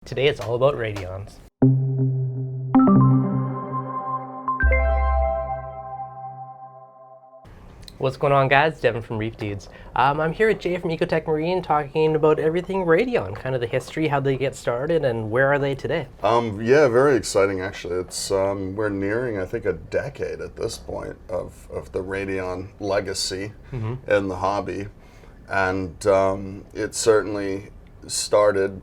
Today it's all about radions. What's going on, guys? Devin from ReefDudes. I'm here with Jay from Ecotech Marine talking about everything radion, kind of the history, how they get started, and where are they today? Yeah, very exciting actually. It's we're nearing, I think, a decade at this point of the radion legacy in the hobby, and it certainly started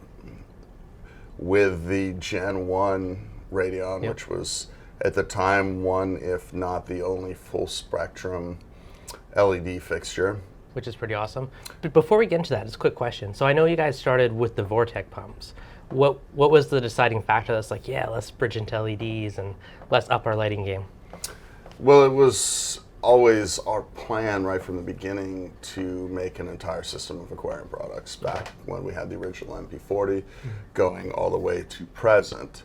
with the Gen 1 radion, which was at the time one, if not the only full spectrum LED fixture. Which is pretty awesome. But before we get into that, just a quick question. So I know you guys started with the Vortec pumps. What was the deciding factor that's like, yeah, let's bridge into LEDs and let's up our lighting game? Well, it was always our plan right from the beginning to make an entire system of aquarium products back when we had the original MP40 going all the way to present.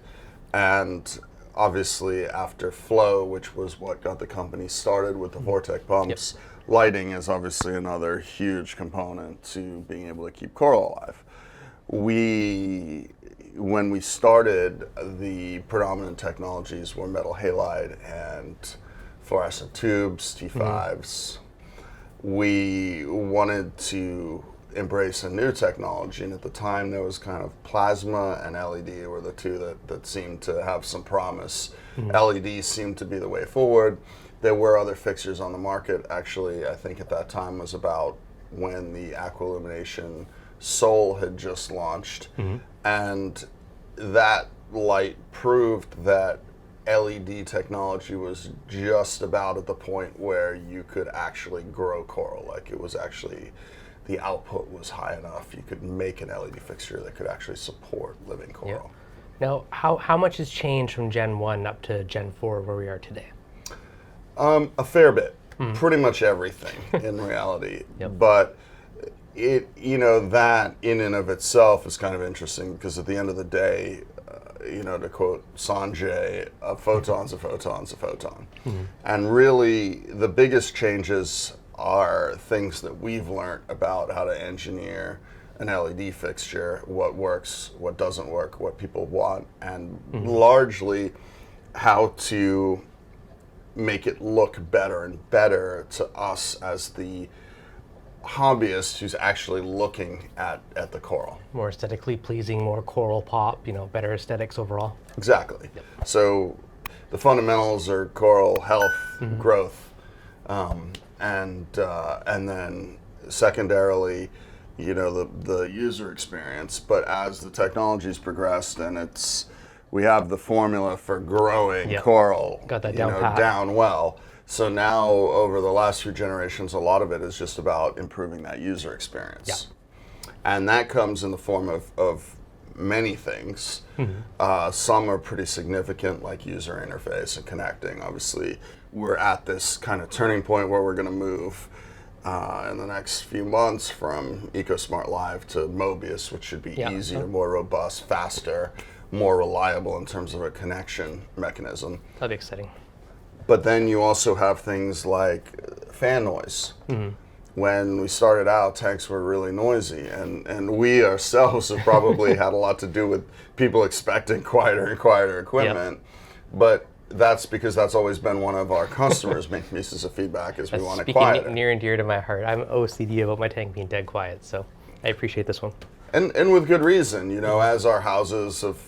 And obviously after Flow, which was what got the company started with the Vortec pumps, lighting is obviously another huge component to being able to keep coral alive. When we started, the predominant technologies were metal halide and fluorescent tubes, T5s. We wanted to embrace a new technology, and at the time there was kind of plasma and LED were the two that seemed to have some promise. LEDs seemed to be the way forward. There were other fixtures on the market. Actually, I think at that time was about when the Aquillumination Sol had just launched, and that light proved that LED technology was just about at the point where you could actually grow coral. Like, it was actually, the output was high enough. You could make an LED fixture that could actually support living coral. Now, how much has changed from Gen 1 up to Gen 4 where we are today? A fair bit. Pretty much everything in reality. But that in and of itself is kind of interesting, because at the end of the day, to quote Sanjay, a photon's a photon's a photon. And really, the biggest changes are things that we've learned about how to engineer an LED fixture, what works, what doesn't work, what people want, and largely how to make it look better and better to us as the hobbyist who's actually looking at the coral. More aesthetically pleasing, more coral pop, better aesthetics overall. Exactly. So the fundamentals are coral health, growth, and then secondarily, the user experience. But as the technology's progressed, and we have the formula for growing coral, got that down pat. Down well. So now, over the last few generations, a lot of it is just about improving that user experience. And that comes in the form of many things. Some are pretty significant, like user interface and connecting. Obviously, we're at this kind of turning point where we're going to move in the next few months from EcoSmart Live to Mobius, which should be easier, more robust, faster, more reliable in terms of a connection mechanism. That'd be exciting. But then you also have things like fan noise. When we started out, tanks were really noisy, and we ourselves have probably had a lot to do with people expecting quieter and quieter equipment. But that's because that's always been one of our customers' main pieces of feedback, is we want it quieter. Speaking near and dear to my heart. I'm OCD about my tank being dead quiet, so I appreciate this one. And with good reason, as our houses have,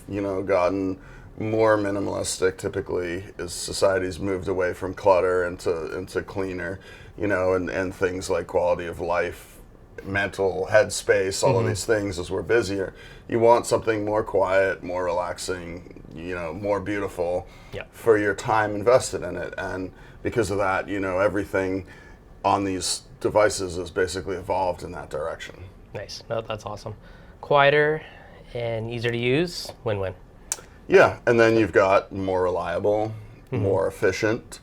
gotten more minimalistic, typically, as society's moved away from clutter into cleaner, and things like quality of life, mental headspace, all of these things as we're busier. You want something more quiet, more relaxing, more beautiful for your time invested in it. And because of that, everything on these devices has basically evolved in that direction. Nice. No, that's awesome. Quieter and easier to use, win-win. Yeah, and then you've got more reliable, more efficient.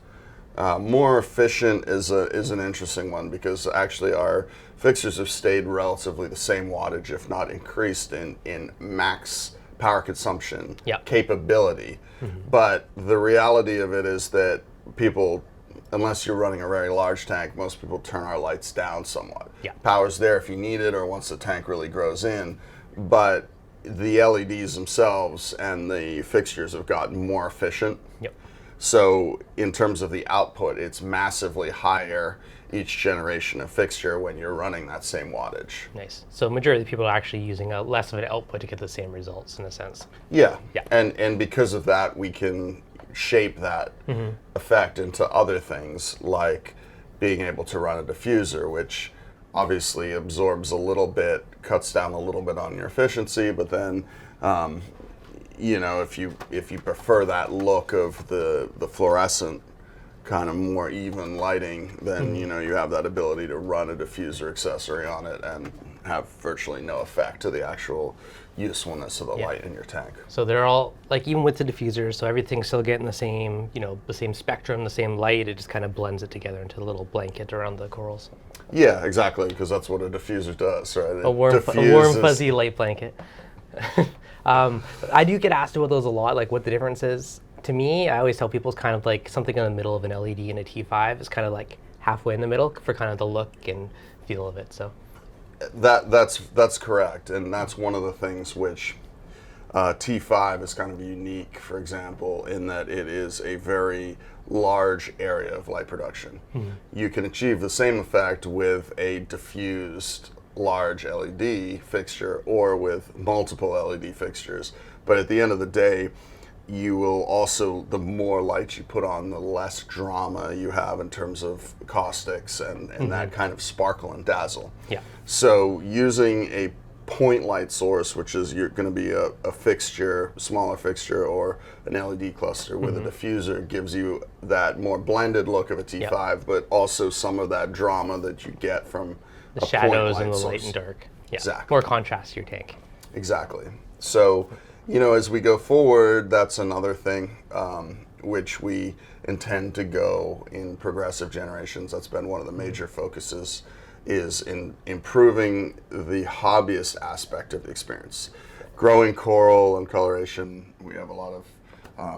More efficient is an interesting one, because actually our fixtures have stayed relatively the same wattage, if not increased in max power consumption capability. But the reality of it is that people, unless you're running a very large tank, most people turn our lights down somewhat. Power's there if you need it or once the tank really grows in. But the LEDs themselves and the fixtures have gotten more efficient. Yep. So in terms of the output, it's massively higher each generation of fixture when you're running that same wattage. Nice. So majority of the people are actually using a less of an output to get the same results in a sense. Yeah. Yeah. And because of that, we can shape that effect into other things, like being able to run a diffuser, which obviously absorbs a little bit, cuts down a little bit on your efficiency, but then if you prefer that look of the fluorescent kind of more even lighting, then you have that ability to run a diffuser accessory on it and have virtually no effect to the actual usefulness of the light in your tank. So they're all, like, even with the diffusers, so everything's still getting the same, the same spectrum, the same light. It just kind of blends it together into a little blanket around the corals. Yeah, exactly, because that's what a diffuser does, right? A warm, fuzzy light blanket. I do get asked about those a lot, like what the difference is. To me, I always tell people it's kind of like something in the middle of an LED and a T5 is kind of like halfway in the middle for kind of the look and feel of it. So that's correct, and that's one of the things which T5 is kind of unique, for example, in that it is a very large area of light production. You can achieve the same effect with a diffused large LED fixture or with multiple LED fixtures, but at the end of the day, you will also, the more light you put on, the less drama you have in terms of caustics and that kind of sparkle and dazzle. yeah, So using a point light source, which is going to be a fixture, smaller fixture, or an LED cluster with a diffuser, gives you that more blended look of a T5, but also some of that drama that you get from the shadows and the light and dark. Yeah, exactly. More contrast to your tank. Exactly. So, as we go forward, that's another thing which we intend to go in progressive generations. That's been one of the major focuses, is in improving the hobbyist aspect of the experience. Growing coral and coloration, we have a lot of,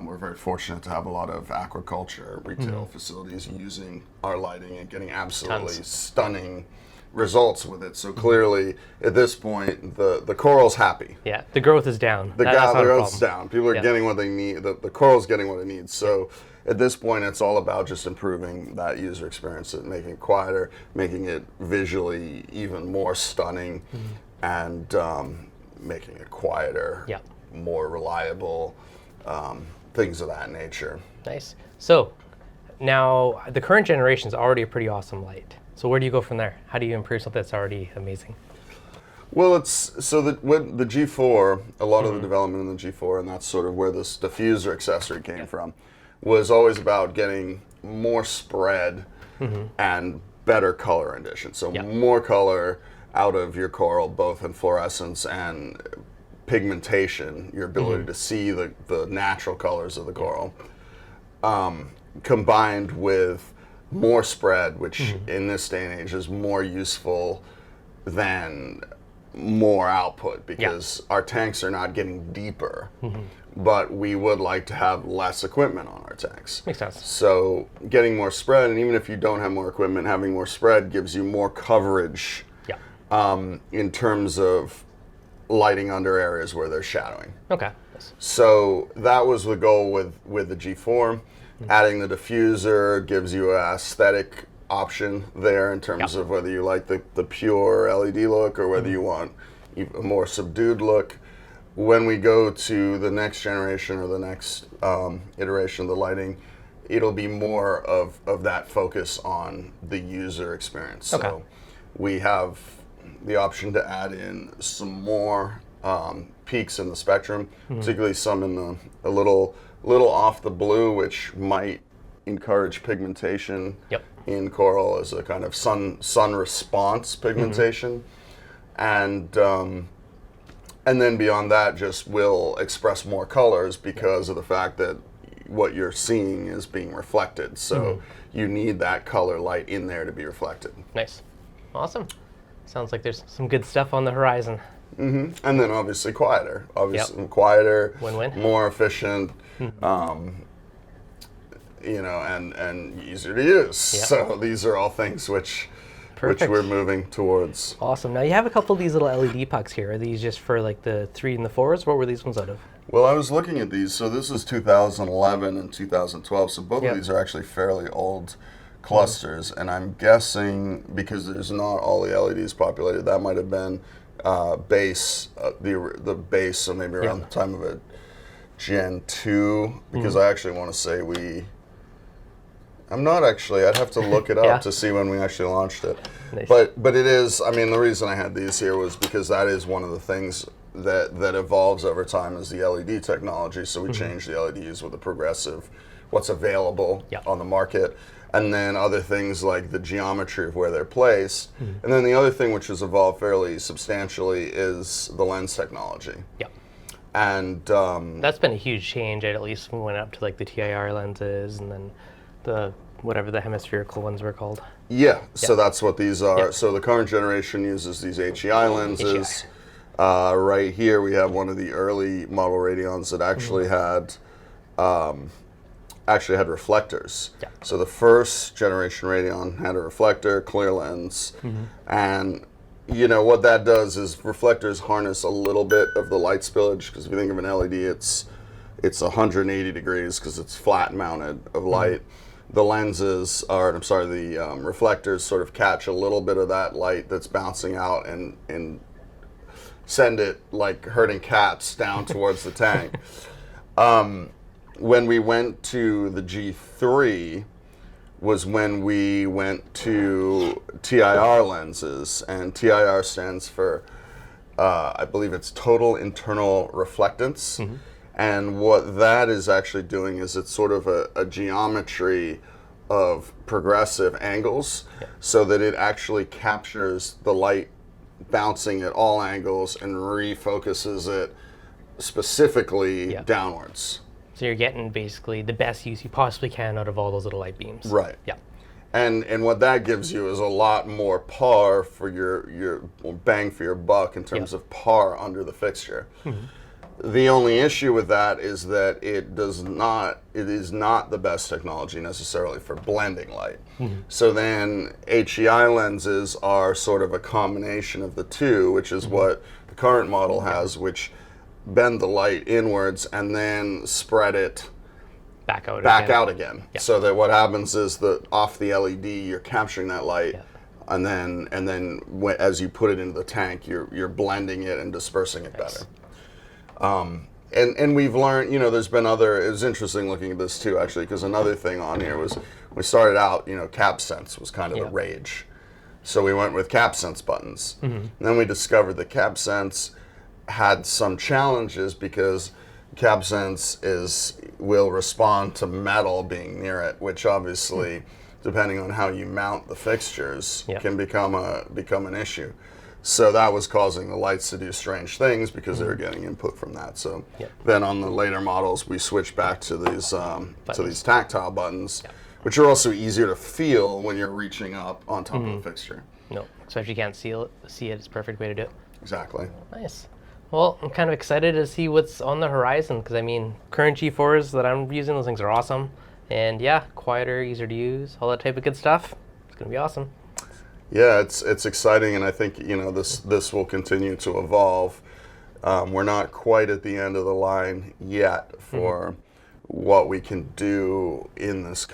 we're very fortunate to have a lot of aquaculture retail facilities using our lighting and getting absolutely stunning results with it. So clearly, at this point, the coral's happy. Yeah, the growth is down. The growth's down. People are getting what they need. The coral's getting what it needs. So at this point, it's all about just improving that user experience, and making it quieter, making it visually even more stunning, and making it quieter, more reliable, things of that nature. Nice. So now the current generation is already a pretty awesome light. So where do you go from there? How do you improve something that's already amazing? Well, with the G4, a lot of the development in the G4, and that's sort of where this diffuser accessory came from, was always about getting more spread and better color rendition. So more color out of your coral, both in fluorescence and pigmentation, your ability to see the natural colors of the coral, combined with more spread, which in this day and age is more useful than more output, because our tanks are not getting deeper, but we would like to have less equipment on our tanks. Makes sense. So getting more spread, and even if you don't have more equipment, having more spread gives you more coverage in terms of lighting under areas where there's shadowing. Okay. So that was the goal with the G4. Adding the diffuser gives you an aesthetic option there in terms of whether you like the pure LED look or whether you want a more subdued look. When we go to the next generation or the next iteration of the lighting, it'll be more of that focus on the user experience. So we have the option to add in some more peaks in the spectrum, particularly some in a little off the blue, which might encourage pigmentation in coral as a kind of sun response pigmentation, and then beyond that, just will express more colors because of the fact that what you're seeing is being reflected. So you need that color light in there to be reflected. Nice, awesome. Sounds like there's some good stuff on the horizon. And then obviously quieter. Quieter, win-win, more efficient, and easier to use. So these are all things which Perfect. which we're moving towards. Awesome. Now you have a couple of these little LED pucks here. Are these just for like the 3 and the 4s? What were these ones out of? Well, I was looking at these. So this is 2011 and 2012. So both of these are actually fairly old clusters. And I'm guessing, because there's not all the LEDs populated, that might have been base, the base, so maybe around the time of it, Gen 2. Because I actually want to say I'm not actually, I'd have to look it up to see when we actually launched it. Nice. But it is, I mean, the reason I had these here was because that is one of the things that evolves over time is the LED technology. So we change the LEDs with the progressive, what's available on the market, and then other things like the geometry of where they're placed. And then the other thing which has evolved fairly substantially is the lens technology. Yeah. And that's been a huge change. At least when we went up to like the TIR lenses and then the whatever the hemispherical ones were called. Yeah, so that's what these are. So the current generation uses these HEI lenses. Right here we have one of the early model Radions that actually had reflectors. Yeah. So the first generation Radion had a reflector, clear lens, and you know what that does is reflectors harness a little bit of the light spillage, because if you think of an LED, it's 180 degrees because it's flat mounted of light. The lenses the reflectors sort of catch a little bit of that light that's bouncing out and send it like herding cats down towards the tank. When we went to the G3 was when we went to TIR lenses, and TIR stands for, I believe it's total internal reflectance. And what that is actually doing is it's sort of a geometry of progressive angles, so that it actually captures the light bouncing at all angles and refocuses it specifically downwards. So you're getting basically the best use you possibly can out of all those little light beams. Right. Yeah. And what that gives you is a lot more par for your bang for your buck in terms of par under the fixture. The only issue with that is that it is not the best technology necessarily for blending light. So then HEI lenses are sort of a combination of the two, which is what the current model has, which bend the light inwards and then spread it back out again. So that what happens is that off the LED you're capturing that light, and then as you put it into the tank you're blending it and dispersing it better. And we've learned, you know, there's been it was interesting looking at this too, actually, because another thing on here was, we started out, you know, CapSense was kind of the rage. So we went with CapSense buttons. And then we discovered that CapSense had some challenges because CapSense will respond to metal being near it, which obviously, depending on how you mount the fixtures, can become an issue. So that was causing the lights to do strange things because they were getting input from that. So then on the later models, we switched back to these tactile buttons, which are also easier to feel when you're reaching up on top of the fixture. No, especially if you can't see it, it's a perfect way to do it. Exactly. Nice. Well, I'm kind of excited to see what's on the horizon, because I mean, current G4s that I'm using, those things are awesome. And yeah, quieter, easier to use, all that type of good stuff. It's going to be awesome. Yeah, it's exciting, and I think, you know, this will continue to evolve. We're not quite at the end of the line yet for what we can do with this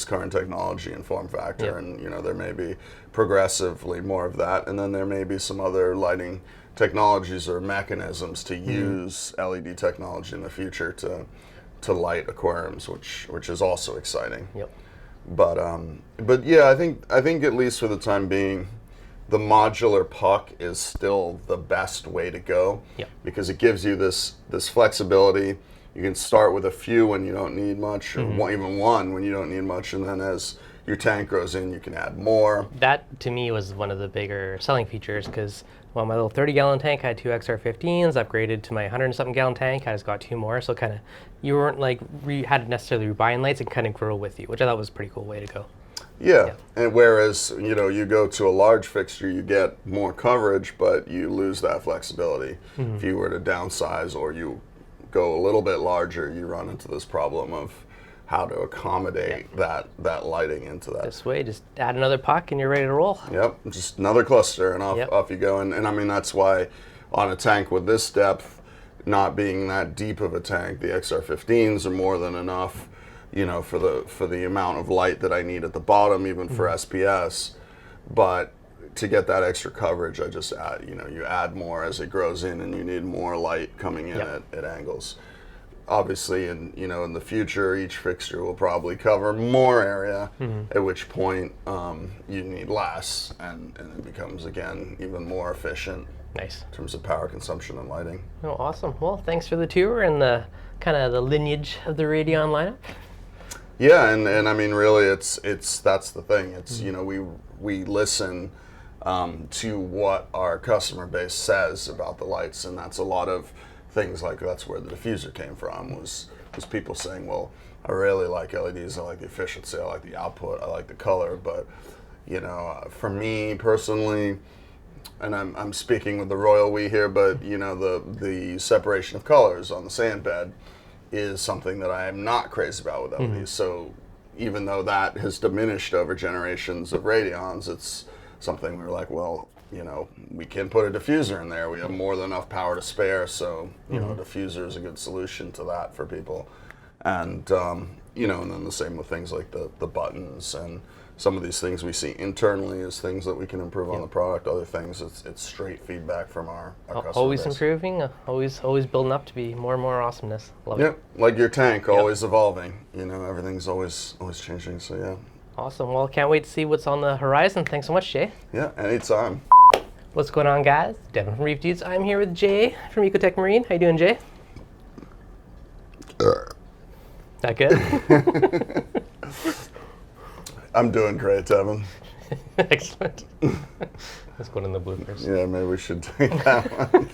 current technology and form factor, and you know, there may be progressively more of that, and then there may be some other lighting technologies or mechanisms to use LED technology in the future to light aquariums, which is also exciting. But yeah, I think at least for the time being, the modular puck is still the best way to go, because it gives you this flexibility. You can start with a few when you don't need much, or even one when you don't need much, and then as your tank grows in, you can add more. That to me was one of the bigger selling features, because my little 30-gallon tank had 2 XR15s, upgraded to my 100-something gallon tank, I just got 2 more, so kind of you weren't like had to necessarily rebuying lights, and kind of grow with you, which I thought was a pretty cool way to go. Yeah, and whereas, you know, you go to a large fixture, you get more coverage, but you lose that flexibility. If you were to downsize or you go a little bit larger, you run into this problem of how to accommodate that lighting into that. This way, just add another puck and you're ready to roll. Yep, just another cluster and off you go. And I mean, that's why on a tank with this depth, not being that deep of a tank, the XR15s are more than enough, you know, for the amount of light that I need at the bottom, even for SPS. But to get that extra coverage, I just add, you know, you add more as it grows in, and you need more light coming in at angles. Obviously, in the future, each fixture will probably cover more area. At which point you need less, and it becomes again even more efficient. Nice. In terms of power consumption and lighting. Oh, awesome. Well, thanks for the tour and the kind of the lineage of the Radion lineup. Yeah, and I mean, really, it's that's the thing. It's you know, we listen to what our customer base says about the lights, and that's a lot of things like that's where the diffuser came from, was people saying, well, I really like LEDs, I like the efficiency, I like the output, I like the color, but you know, for me personally, and I'm speaking with the royal we here, but you know, the separation of colors on the sand bed is something that I am not crazy about with LEDs. So even though that has diminished over generations of Radions, it's something we're like, well, you know, we can put a diffuser in there. We have more than enough power to spare, so you know, a diffuser is a good solution to that for people. And you know, and then the same with things like the buttons and some of these things we see internally as things that we can improve on the product. Other things, it's straight feedback from our customer Always base. improving, always building up to be more and more awesomeness. Love it. Yep, like your tank, always evolving. You know, everything's always changing. So yeah. Awesome. Well, can't wait to see what's on the horizon. Thanks so much, Jay. Yeah, anytime. What's going on, guys? Devin from ReefDudes. I'm here with Jay from Ecotech Marine. How you doing, Jay? That good? I'm doing great, Devin. Excellent. Let's go in the bloopers. Yeah, maybe we should take that one.